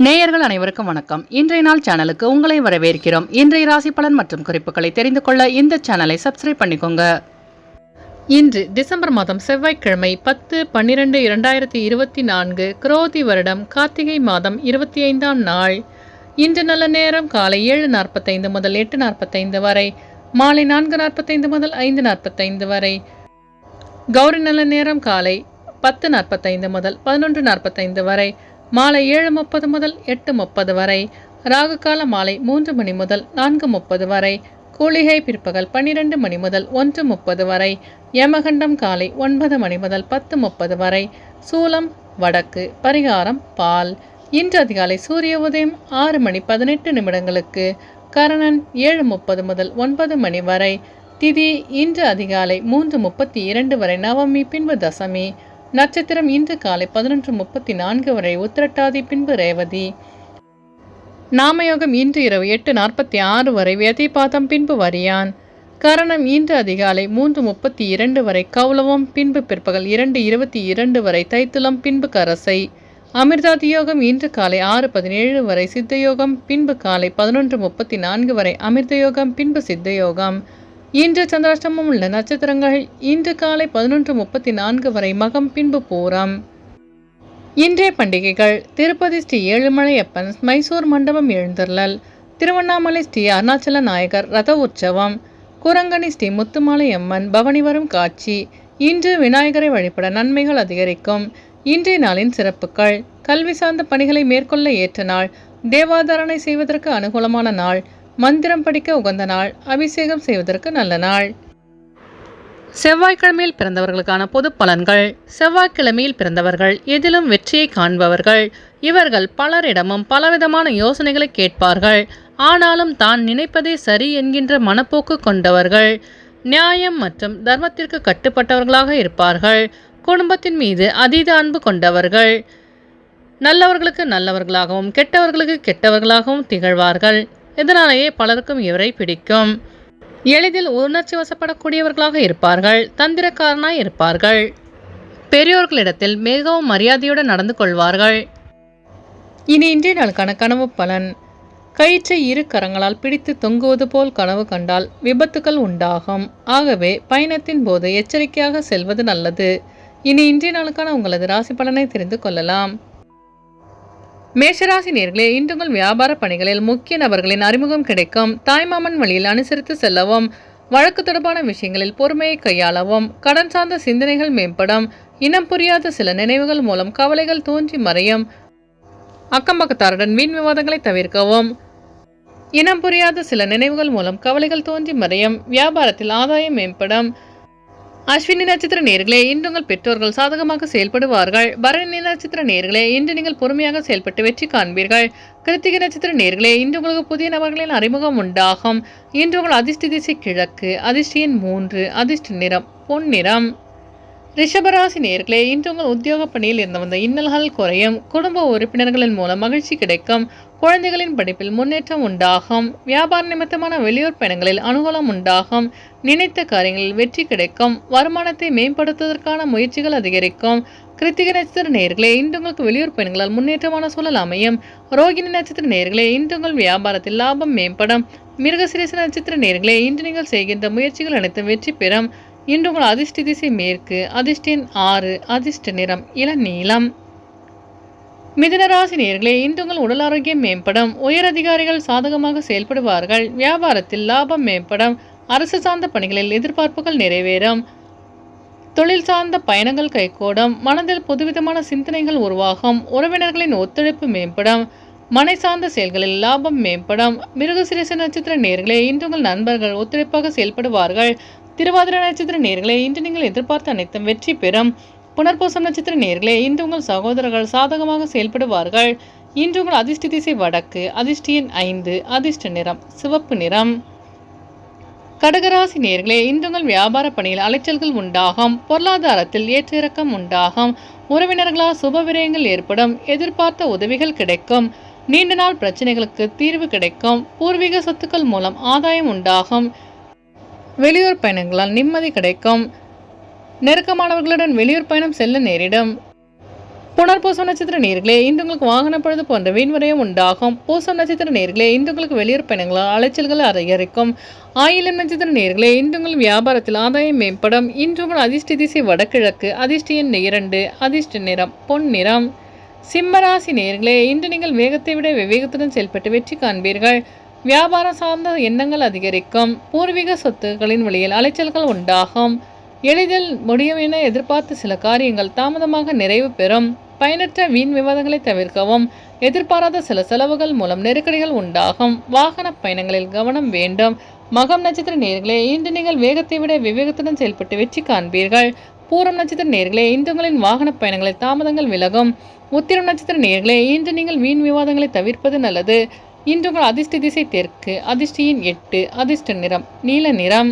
நேயர்கள் அனைவருக்கும் வணக்கம். இன்றைய நாள் சேனலுக்கு உங்களை வரவேற்கிறோம். இன்றைய ராசி பலன் மற்றும் குறிப்புகளை தெரிந்து கொள்ள இந்த சேனலை சப்ஸ்கிரைப் பண்ணிக்கோங்க. இன்று டிசம்பர் மாதம் செவ்வாய்க்கிழமை 10/12/2024 குரோதி வருடம் கார்த்திகை மாதம் 25ஆம் நாள். இன்று நல்ல நேரம் காலை 7:45 முதல் 8:45 வரை, மாலை 4:45 முதல் 5:45 வரை. கௌரி நல்ல நேரம் காலை 10:45 முதல் 11:45 வரை, மாலை 7:30 முதல் 8:30 வரை. ராகு கால மாலை 3 மணி முதல் 4:30 வரை. கூலிகை பிற்பகல் 12 மணி முதல் 1:30 வரை. யமகண்டம் காலை 9 மணி முதல் 10:30 வரை. சூலம் வடக்கு. பரிகாரம் பால். இன்று அதிகாலை சூரிய உதயம் 6 மணி 18 நிமிடங்களுக்கு. கரணன் 7:30 முதல் 9 மணி வரை. திதி இன்று அதிகாலை 3:32 வரை. நவமி பின்பு தசமி. நட்சத்திரம் இன்று காலை 11:34 வரை உத்திரட்டாதி பின்பு ரேவதி. நாமயோகம் இன்று இரவு 8:46 வரை. வியதிபாதம் பின்பு வரியான். கரணம் இன்று அதிகாலை 3:32 வரை. கௌலவம் பின்பு பிற்பகல் 2:22 வரை. தைத்துளம் பின்பு கரசை. அமிர்தாதி யோகம் இன்று காலை 6:17 வரை. சித்தயோகம் பின்பு காலை 11:34 வரை. அமிர்த யோகம் பின்பு சித்தயோகம். இன்று சந்திராஷ்டமம் உள்ள நட்சத்திரங்கள் இன்று காலை 11:34 வரை. மகம் பின்பு பூரம். இன்றைய பண்டிகைகள்: திருப்பதி ஸ்ரீ ஏழுமலையப்பன் மைசூர் மண்டபம் எழுந்தருளல், திருவண்ணாமலை ஸ்ரீ அருணாச்சல நாயகர் ரத உற்சவம், குரங்கணி ஸ்ரீ முத்துமாலையம்மன் பவனி வரும் காட்சி. இன்று விநாயகரை வழிபட நன்மைகள் அதிகரிக்கும். இன்றைய நாளின் சிறப்புகள்: கல்வி சார்ந்த பணிகளை மேற்கொள்ள ஏற்ற நாள், தேவாதாரணை செய்வதற்கு அனுகூலமான நாள், மந்திரம் படிக்க உகந்த நாள், அபிஷேகம் செய்வதற்கு நல்ல நாள். செவ்வாய்க்கிழமையில் பிறந்தவர்களுக்கான பொது பலன்கள். செவ்வாய்க்கிழமையில் பிறந்தவர்கள் எதிலும் வெற்றியை காண்பவர்கள். இவர்கள் பலரிடமும் பலவிதமான யோசனைகளை கேட்பார்கள். ஆனாலும் தான் நினைப்பதே சரி என்கின்ற மனப்போக்கு கொண்டவர்கள். நியாயம் மற்றும் தர்மத்திற்கு கட்டுப்பட்டவர்களாக இருப்பார்கள். குடும்பத்தின் மீது அதீத அன்பு கொண்டவர்கள். நல்லவர்களுக்கு நல்லவர்களாகவும் கெட்டவர்களுக்கு கெட்டவர்களாகவும் திகழ்வார்கள். இதனாலேயே பலருக்கும் இவரை பிடிக்கும். எளிதில் உணர்ச்சி வசப்படக்கூடியவர்களாக இருப்பார்கள். தந்திரக்காரனாய் இருப்பார்கள். பெரியோர்களிடத்தில் மிகவும் மரியாதையுடன் நடந்து கொள்வார்கள். இனி இன்றைய நாளுக்கான கனவு பலன். கயிற்றை இரு கரங்களால் பிடித்து தொங்குவது போல் கனவு கண்டால் விபத்துக்கள் உண்டாகும். ஆகவே பயணத்தின் போது எச்சரிக்கையாக செல்வது நல்லது. இனி இன்றைய நாளுக்கான உங்களது ராசி பலனை தெரிந்து கொள்ளலாம். மேஷராசி நேயர்களே, இன்று உங்கள் வியாபார பணிகளில் முக்கிய நபர்களின் அறிமுகம் கிடைக்கும். தாய்மாமன் வழியில் அனுசரித்து செல்லவும். வழக்கு தொடர்பான விஷயங்களில் பொறுமையை கையாளவும். கடன் சார்ந்த சிந்தனைகள் மேம்படும். இனம் புரியாத சில நினைவுகள் மூலம் கவலைகள் தோன்றி மறையும். அக்கம்பக்கத்தாருடன் வீண் விவாதங்களை தவிர்க்கவும். இனம் புரியாத சில நினைவுகள் மூலம் கவலைகள் தோன்றி மறையும். வியாபாரத்தில் ஆதாயம் மேம்படும். அஸ்வினி நட்சத்திர நேயர்களே, இன்று உங்கள் பெற்றோர்கள் சாதகமாக செயல்படுவார்கள். பரணி நட்சத்திர நேயர்களே, இன்று நீங்கள் பொறுமையாக செயல்பட்டு வெற்றி காண்பீர்கள். கிருத்திகை நட்சத்திர நேயர்களே, இன்று உங்களுக்கு புதிய நபர்களின் அறிமுகம் உண்டாகும். இன்று உங்கள் அதிர்ஷ்ட திசை கிழக்கு. அதிர்ஷ்ட எண் 3. அதிர்ஷ்ட நிறம் பொன்னிறம். ரிஷபராசி நேயர்களே, இன்று உங்கள் உத்தியோக பணியில் இருந்து வந்த இன்னல்கள் குறையும். குடும்ப உறுப்பினர்களின் மூலம் மகிழ்ச்சி கிடைக்கும். குழந்தைகளின் படிப்பில் முன்னேற்றம் உண்டாகும். வியாபார நிமித்தமான வெளியூர் பயணங்களில் அனுகூலம் உண்டாகும். நினைத்த காரியங்களில் வெற்றி கிடைக்கும். வருமானத்தை மேம்படுத்துவதற்கான முயற்சிகள் அதிகரிக்கும். கிருத்திகை நட்சத்திர நேயர்களே, இன்று உங்களுக்கு வெளியூர் பயணங்களால் முன்னேற்றமான சூழல் அமையும். ரோகிணி நட்சத்திர நேயர்களே, இன்று உங்கள் வியாபாரத்தில் லாபம் மேம்படும். மிருகசீரிஷ நட்சத்திர நேயர்களே, இன்று நீங்கள் செய்கின்ற முயற்சிகள் அனைத்தும் வெற்றி பெறும். இன்று உங்கள் அதிர்ஷ்ட திசை மேற்கு. அதிர்ஷ்ட எண் 6. அதிர்ஷ்ட நிறம் இளநீலம். மிதுனராசி நேயர்களே, இன்று உங்கள் உடல் ஆரோக்கியம் மேம்படும். உயர் அதிகாரிகள் சாதகமாக செயல்படுவார்கள். வியாபாரத்தில் லாபம் மேம்படும். அரசு சார்ந்த பணிகளில் எதிர்பார்ப்புகள் நிறைவேறும். தொழில் சார்ந்த பயணங்கள் கைகூடும். மனதில் புதுவிதமான சிந்தனைகள் உருவாகும். உறவினர்களின் ஒத்துழைப்பு மேம்படும். மனை சார்ந்த செயல்களில் லாபம் மேம்படும். மிருகசீரிஷ நட்சத்திர நேயர்களே, இன்று உங்கள் நண்பர்கள் ஒத்துழைப்பாக செயல்படுவார்கள். திருவாதிரை நட்சத்திர நேயர்களே, இன்று நீங்கள் எதிர்பார்த்த அனைத்தும் வெற்றி பெறும். புனர்பூசம் நட்சத்திர நேயர்களே, இன்று உங்கள் சகோதரர்கள் சாதகமாக செயல்படுவார்கள். இன்று உங்கள் அதிர்ஷ்ட திசை வடக்கு. அதிர்ஷ்ட எண் 5. அதிர்ஷ்ட நிறம் சிவப்பு நிறம். கடகராசி நேயர்களே, இன்று உங்கள் வியாபார பணியில் அலைச்சல்கள் உண்டாகும். பொருளாதாரத்தில் ஏற்ற இறக்கம் உண்டாகும். உறவினர்களால் சுப விரயங்கள் ஏற்படும். எதிர்பார்த்த உதவிகள் கிடைக்கும். நீண்ட நாள் பிரச்சனைகளுக்கு தீர்வு கிடைக்கும். பூர்வீக சொத்துக்கள் மூலம் ஆதாயம் உண்டாகும். வெளியூர் பயணங்களால் நிம்மதி கிடைக்கும். நெருக்கமானவர்களுடன் வெளியூர் பயணம் செல்ல நேரிடும். புனர்பூசம் நட்சத்திர நேயர்களே, இன்று உங்களுக்கு வாகன பழுது போன்ற வீண்விரயம் உண்டாகும். பூசம் நட்சத்திர நேயர்களே, இன்று உங்களுக்கு வெளியூர் பயணங்களால் அலைச்சல்கள் அதிகரிக்கும். ஆயிலம் நட்சத்திர நேயர்களே, இன்று உங்கள் வியாபாரத்தில் ஆதாயம் மேம்படும். இன்று உங்கள் அதிர்ஷ்ட திசை வடகிழக்கு, அதிர்ஷ்ட எண் 2, அதிர்ஷ்ட நிறம் பொன் நிறம். சிம்மராசி நேயர்களே, இன்று நீங்கள் வேகத்தை விட விவேகத்துடன் செயல்பட்டு வெற்றி காண்பீர்கள். வியாபாரம் சார்ந்த எண்ணங்கள் அதிகரிக்கும். பூர்வீக சொத்துக்களின் வழியில் அலைச்சல்கள் உண்டாகும். எளிதில் முடியும் என எதிர்பார்த்த சில காரியங்கள் தாமதமாக நிறைவு பெறும். பயனற்ற வீண் விவாதங்களை தவிர்க்கவும். எதிர்பாராத சில செலவுகள் மூலம் நெருக்கடிகள் உண்டாகும். வாகன பயணங்களில் கவனம் வேண்டும். மகம் நட்சத்திர நேயர்களே, இன்று நீங்கள் வேகத்தை விட விவேகத்துடன் செயல்பட்டு வெற்றி காண்பீர்கள். பூரம் நட்சத்திர நேயர்களே, இன்று உங்களின் வாகன பயணங்களில் தாமதங்கள் விலகும். உத்திரம் நட்சத்திர நேயர்களே, இன்று நீங்கள் வீண் விவாதங்களை தவிர்ப்பது நல்லது. இன்று உங்கள் அதிர்ஷ்ட திசை தெற்கு, அதிர்ஷ்ட எண் 8, அதிர்ஷ்ட நிறம் நீல நிறம்.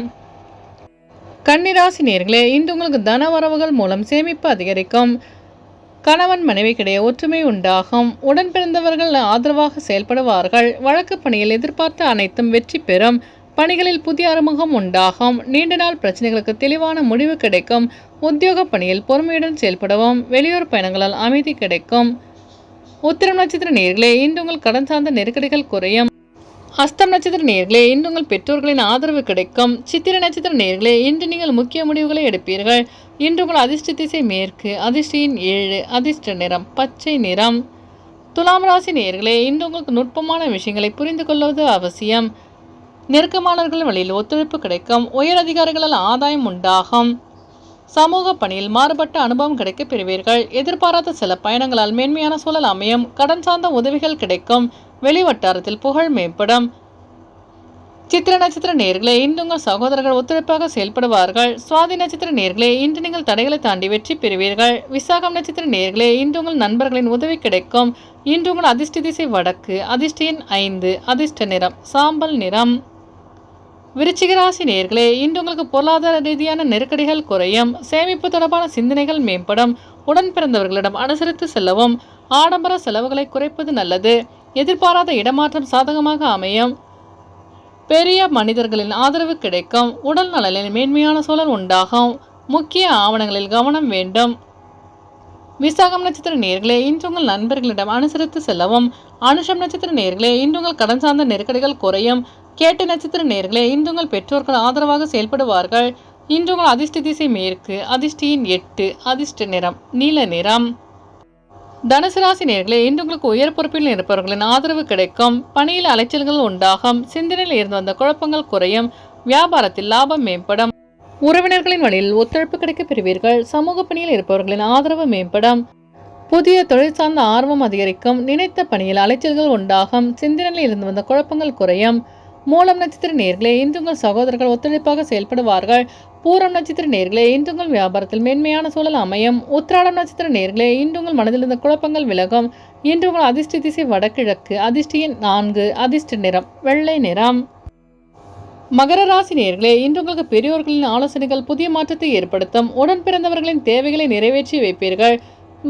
கன்னிராசி நேயர்களே, இன்று உங்களுக்கு தன வரவுகள் மூலம் சேமிப்பு அதிகரிக்கும். கணவன் மனைவிக்கிடையே ஒற்றுமை உண்டாகும். உடன் பிறந்தவர்கள் ஆதரவாக செயல்படுவார்கள். வழக்கு பணியில் எதிர்பார்த்த அனைத்தும் வெற்றி பெறும். பணிகளில் புதிய அறிமுகம் உண்டாகும். நீண்ட நாள் பிரச்சனைகளுக்கு தெளிவான முடிவு கிடைக்கும். உத்தியோக பணியில் பொறுமையுடன் செயல்படவும். வெளியூர் பயணங்களால் அமைதி கிடைக்கும். உத்திரம் நட்சத்திர நேயர்களே, இன்று உங்கள் கடன் சார்ந்த நெருக்கடிகள் குறையும். அஸ்தம் நட்சத்திர நேயர்களே, இன்று உங்கள் பெற்றோர்களின் ஆதரவு கிடைக்கும். சித்திரை நட்சத்திர நேயர்களே, இன்று நீங்கள் முக்கிய முடிவுகளை எடுப்பீர்கள். இன்று உங்கள் அதிர்ஷ்ட திசை மேற்கு, அதிர்ஷ்ட எண் 7, அதிர்ஷ்ட நிறம் பச்சை நிறம். துலாம் ராசி நேயர்களே, இன்று உங்களுக்கு நுட்பமான விஷயங்களை புரிந்து கொள்வது அவசியம். நெருக்கமானவர்கள் வழியில் ஒத்துழைப்பு கிடைக்கும். உயர் அதிகாரிகளால் ஆதாயம் உண்டாகும். சமூக பணியில் மாறுபட்ட அனுபவம் கிடைக்க பெறுவீர்கள். எதிர்பாராத சில பயணங்களால் மேன்மையான சூழல் அமையும். கடன் சார்ந்த உதவிகள் கிடைக்கும். வெளிவட்டாரத்தில் புகழ் மேம்படும். சித்திர நட்சத்திர நேயர்களே, இன்று உங்கள் சகோதரர்கள் ஒத்துழைப்பாக செயல்படுவார்கள். சுவாதி நட்சத்திர நேயர்களே, இன்று நீங்கள் தடைகளை தாண்டி வெற்றி பெறுவீர்கள். விசாகம் நட்சத்திர நேயர்களே, இன்று உங்கள் நண்பர்களின் உதவி கிடைக்கும். இன்று உங்கள் அதிர்ஷ்ட திசை வடக்கு, அதிர்ஷ்ட எண் 5, அதிர்ஷ்ட நிறம் சாம்பல் நிறம். விருச்சிக ராசி நேயர்களே, இன்று உங்களுக்கு பொருளாதார ரீதியான நெருக்கடிகள் குறையும். சேமிப்பு தொடர்பான சிந்தனைகள் மேம்படும். உடன் பிறந்தவர்களிடம் அனுசரித்து செல்லவும். ஆடம்பர செலவுகளை குறைப்பது நல்லது. எதிர்பாராத இடமாற்றம் சாதகமாக அமையும். பெரிய மனிதர்களின் ஆதரவு கிடைக்கும். உடல் நலனில் மேன்மையான சூழல் உண்டாகும். முக்கிய ஆவணங்களில் கவனம் வேண்டும். விசாகம் நட்சத்திர நேயர்களே, இன்று உங்கள் நண்பர்களிடம் அனுசரித்து செல்லவும். அனுஷம் நட்சத்திர நேயர்களே, இன்று உங்கள் கடன் சார்ந்த நெருக்கடிகள் குறையும். கேட்ட நட்சத்திர நேயர்களே, இன்று உங்கள் பெற்றோர்கள் ஆதரவாக செயல்படுவார்கள். இன்று உங்கள் அதிர்ஷ்ட திசை மேற்கு, அதிர்ஷ்ட எண் 8, அதிர்ஷ்ட நிறம் நீல நிறம். தனுசு ராசி நேயர்களே, இன்று உங்களுக்கு உயர் பொறுப்பில் இருப்பவர்களின் ஆதரவு கிடைக்கும். பணியில் அலைச்சல்கள் உண்டாகும். சிந்தனையில் இருந்து வந்த குழப்பங்கள் குறையும். வியாபாரத்தில் லாபம் மேம்படும். உறவினர்களின் வழியில் ஒத்துழைப்பு கிடைக்க பெறுவீர்கள். சமூக பணியில் இருப்பவர்களின் ஆதரவு மேம்படும். புதிய தொழில் சார்ந்த ஆர்வம் அதிகரிக்கும். நினைத்த பணியில் அலைச்சல்கள் உண்டாகும். சிந்தனையில் இருந்து வந்த குழப்பங்கள் குறையும். மூலம் நட்சத்திர நேயர்களே, இன்று உங்கள் சகோதரர்கள் ஒத்துழைப்பாக செயல்படுவார்கள். பூரம் நட்சத்திர நேயர்களே, இன்று உங்கள் வியாபாரத்தில் மேன்மையான சூழல் அமையும். உத்திராடம் நட்சத்திர நேயர்களே, இன்று உங்கள் மனதில் இருந்த குழப்பங்கள் விலகும். இன்று உங்கள் அதிர்ஷ்ட திசை வடகிழக்கு, அதிர்ஷ்ட எண் 4, அதிர்ஷ்ட நிறம் வெள்ளை நிறம். மகர ராசி நேயர்களே, இன்று உங்களுக்கு பெரியோர்களின் ஆலோசனைகள் புதிய மாற்றத்தை ஏற்படுத்தும். உடன் பிறந்தவர்களின் தேவைகளை நிறைவேற்றி வைப்பீர்கள்.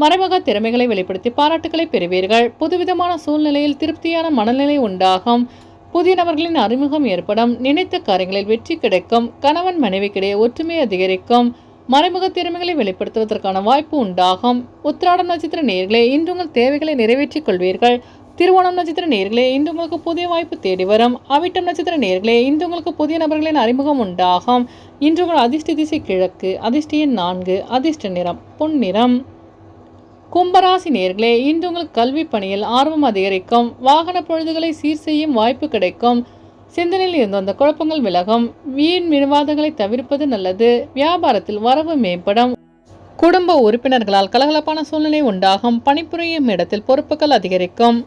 மறைமுக திறமைகளை வெளிப்படுத்தி பாராட்டுகளை பெறுவீர்கள். புதுவிதமான சூழ்நிலையில் திருப்தியான மனநிலை உண்டாகும். புதிய நபர்களின் அறிமுகம் ஏற்படும். நினைத்த காரியங்களில் வெற்றி கிடைக்கும். கணவன் மனைவிக்கிடையே ஒற்றுமை அதிகரிக்கும். மறைமுக திறமைகளை வெளிப்படுத்துவதற்கான வாய்ப்பு உண்டாகும். உத்திராடம் நட்சத்திர நேயர்களே, இன்று உங்கள் தேவைகளை நிறைவேற்றிக் கொள்வீர்கள். திருவோணம் நட்சத்திர நேயர்களே, இன்று உங்களுக்கு புதிய வாய்ப்பு தேடி வரும். அவிட்டம் நட்சத்திர நேயர்களே, இன்று உங்களுக்கு புதிய நபர்களின் அறிமுகம் உண்டாகும். இன்று உங்கள் அதிர்ஷ்ட திசை கிழக்கு, அதிர்ஷ்ட எண் 4, அதிர்ஷ்ட நிறம் பொன் நிறம். கும்பராசி நேயர்களே, இன்று உங்களுக்கு கல்வி பணியில் ஆர்வம் அதிகரிக்கும். வாகன பொழுதுகளை சீர் செய்யும் வாய்ப்பு கிடைக்கும். சிந்தனையில் இருந்து வந்த குழப்பங்கள் விலகும். வீண் விவாதங்களை தவிர்ப்பது நல்லது. வியாபாரத்தில் வரவு மேம்படும். குடும்ப உறுப்பினர்களால் கலகலப்பான சூழ்நிலை உண்டாகும். பணிபுரியும் இடத்தில் பொறுப்புகள் அதிகரிக்கும்.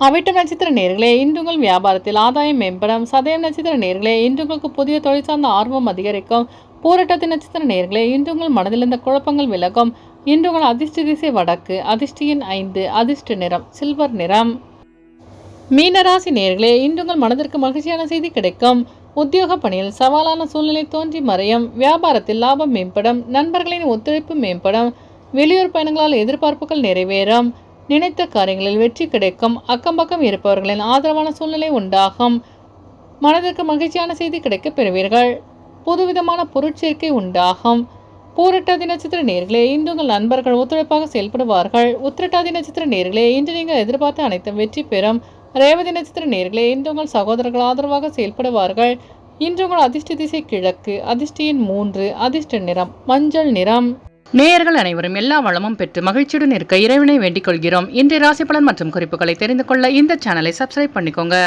அவிட்டம் நட்சத்திர நேயர்களே, இன்று உங்கள் வியாபாரத்தில் ஆதாயம் மேம்படும். சதயம் நட்சத்திர நேயர்களே, இன்று உங்களுக்கு புதிய தொழில் சார்ந்த ஆர்வம் அதிகரிக்கும். பூரட்டத்தின் நட்சத்திர நேயர்களே, இன்று உங்கள் மனதில் இருந்த குழப்பங்கள் விலகும். இன்று உங்கள் அதிர்ஷ்ட திசை வடக்கு, அதிர்ஷ்ட எண் 5, அதிர்ஷ்ட நிறம் சில்வர் நிறம். மீனராசி நேயர்களே, இன்று உங்கள் மனதிற்கு மகிழ்ச்சியான செய்தி கிடைக்கும். உத்தியோக பணியில் சவாலான சூழ்நிலை தோன்றி மறையும். வியாபாரத்தில் லாபம் மேம்படும். நண்பர்களின் ஒத்துழைப்பு மேம்படும். வெளியூர் பயணங்களால் எதிர்பார்ப்புகள் நிறைவேறும். நினைத்த காரியங்களில் வெற்றி கிடைக்கும். அக்கம் பக்கம் இருப்பவர்களின் ஆதரவான சூழ்நிலை உண்டாகும். மனதிற்கு மகிழ்ச்சியான செய்தி கிடைக்க பெறுவீர்கள். புதுவிதமான பொருட்சேர்க்கை உண்டாகும். பூரட்டாதி நட்சத்திர நேர்களே, இன்று உங்கள் நண்பர்கள் ஒத்துழைப்பாக செயல்படுவார்கள். உத்திரட்டாதி நட்சத்திர நேர்களே, இன்று நீங்கள் எதிர்பார்த்த அனைத்தும் வெற்றி பெறும். ரேவதி நட்சத்திர நேர்களே, இன்று உங்கள் சகோதரர்கள் ஆதரவாக செயல்படுவார்கள். இன்று உங்கள் அதிர்ஷ்ட திசை கிழக்கு, அதிர்ஷ்ட எண் 3, அதிர்ஷ்ட நிறம் மஞ்சள் நிறம். நேயர்கள் அனைவரும் எல்லா வளமும் பெற்று மகிழ்ச்சியுடன் இருக்க இறைவனை வேண்டிக் கொள்கிறோம். இன்றைய ராசி பலன் மற்றும் குறிப்புகளை தெரிந்து கொள்ள இந்த சேனலை சப்ஸ்கிரைப் பண்ணிக்கோங்க.